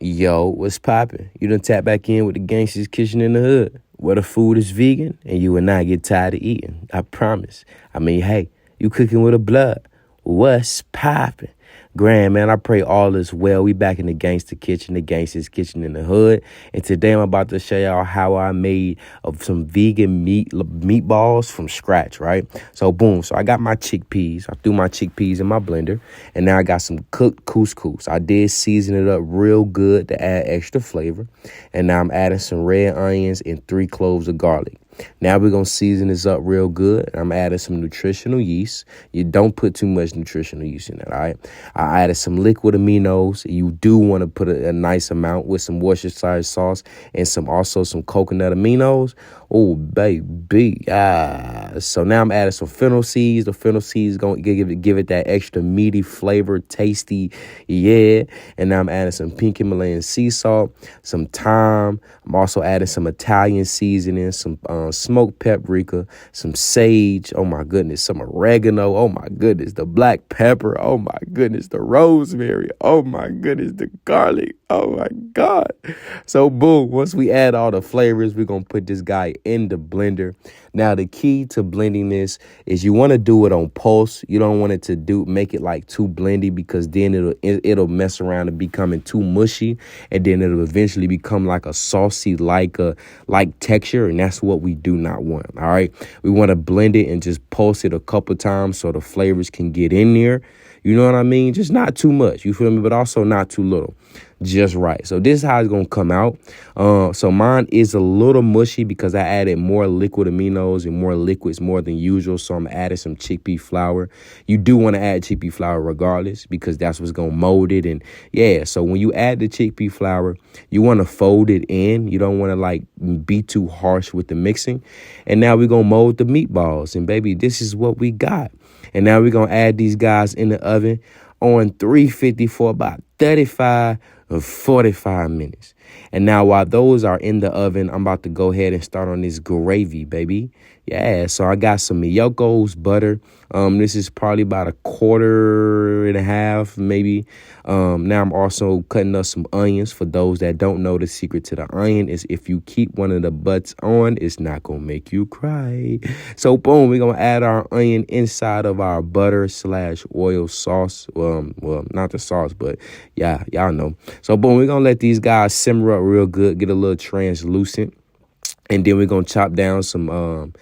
Yo, what's poppin'? You done tap back in with the Gangsta's Kitchen in the Hood, where the food is vegan and you will not get tired of eating. I promise. I mean, hey, you cooking with a blood. What's poppin'? Grand, man, I pray all is well. We back in the Gangsta Kitchen, the Gangsta's Kitchen in the Hood. And today I'm about to show y'all how I made some vegan meatballs from scratch, right? So, boom. So, I got my chickpeas. I threw my chickpeas in my blender. And now I got some cooked couscous. I did season it up real good to add extra flavor. And now I'm adding some red onions and 3 cloves of garlic. Now we're going to season this up real good. I'm adding some nutritional yeast. You don't put too much nutritional yeast in it, all right? I added some liquid aminos. You do want to put a nice amount with some Worcestershire sauce and also some coconut aminos. Oh, baby. So now I'm adding some fennel seeds. The fennel seeds going to give it that extra meaty flavor, tasty, yeah. And now I'm adding some pink Himalayan sea salt, some thyme. I'm also adding some Italian seasoning, some smoked paprika, some sage, oh my goodness, some oregano, oh my goodness, the black pepper, oh my goodness, the rosemary, oh my goodness, the garlic, oh my God. So boom, once we add all the flavors, we're going to put this guy in the blender. Now the key to blending this is you want to do it on pulse. You don't want it to make it like too blendy, because then it'll mess around and becoming too mushy, and then it'll eventually become like a saucy like texture, and that's what we do not want. All right, we want to blend it and just pulse it a couple times so the flavors can get in there. You know what I mean? Just not too much, you feel me? But also not too little, just right. So this is how it's going to come out. So mine is a little mushy because I added more liquid aminos and more liquids more than usual. So I'm adding some chickpea flour. You do want to add chickpea flour regardless, because that's what's going to mold it. And yeah, so when you add the chickpea flour, you want to fold it in. You don't want to like be too harsh with the mixing. And now we're going to mold the meatballs. And baby, this is what we got. And now we're going to add these guys in the oven on 350 for about 35 or 45 minutes. And now while those are in the oven, I'm about to go ahead and start on this gravy, baby. Yeah, so I got some Miyoko's butter. This is probably about 1.25, maybe. Now I'm also cutting up some onions. For those that don't know, the secret to the onion is if you keep one of the butts on, it's not going to make you cry. So boom, we're going to add our onion inside of our butter/oil sauce. Well, not the sauce, but yeah, y'all know. So boom, we're going to let these guys simmer up real good, get a little translucent. And then we're going to chop down some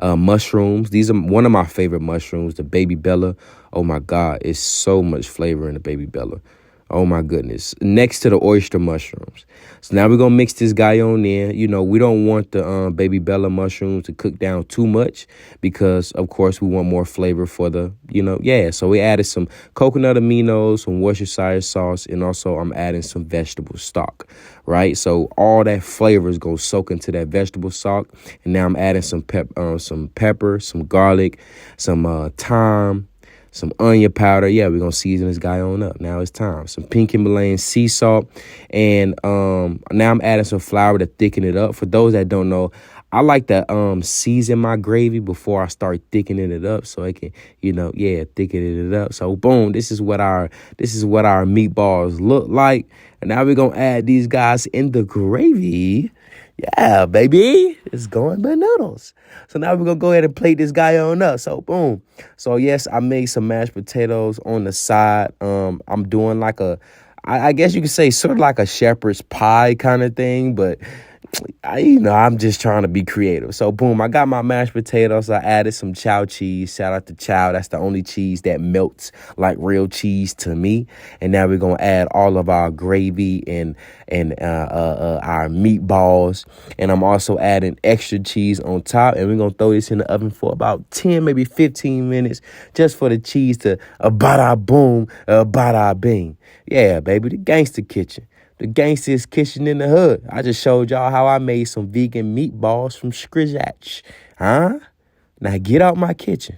mushrooms. These are one of my favorite mushrooms, the baby bella. Oh, my God. It's so much flavor in the baby bella. Oh, my goodness. Next to the oyster mushrooms. So now we're going to mix this guy on there. You know, we don't want the baby bella mushrooms to cook down too much because, of course, we want more flavor for the, yeah. So we added some coconut aminos, some Worcestershire sauce, and also I'm adding some vegetable stock, right? So all that flavor is going to soak into that vegetable stock. And now I'm adding some pepper, some garlic, some thyme, some onion powder. Yeah, we're going to season this guy on up. Now it's time. Some pink Himalayan sea salt. And now I'm adding some flour to thicken it up. For those that don't know, I like to season my gravy before I start thickening it up so I can, thicken it up. So boom, this is what our meatballs look like. And now we're going to add these guys in the gravy. Yeah, baby, it's going bananas. So now we're going to go ahead and plate this guy on up. So, boom. So, yes, I made some mashed potatoes on the side. I'm doing like I guess you could say sort of like a shepherd's pie kind of thing, but I'm just trying to be creative. So, boom, I got my mashed potatoes. I added some chow cheese. Shout out to chow. That's the only cheese that melts like real cheese to me. And now we're going to add all of our gravy and our meatballs. And I'm also adding extra cheese on top. And we're going to throw this in the oven for about 10, maybe 15 minutes just for the cheese to bada boom, bada bing. Yeah, baby, the Gangsta Kitchen. The Gangsta's Kitchen in the Hood. I just showed y'all how I made some vegan meatballs from scratch. Huh? Now get out my kitchen.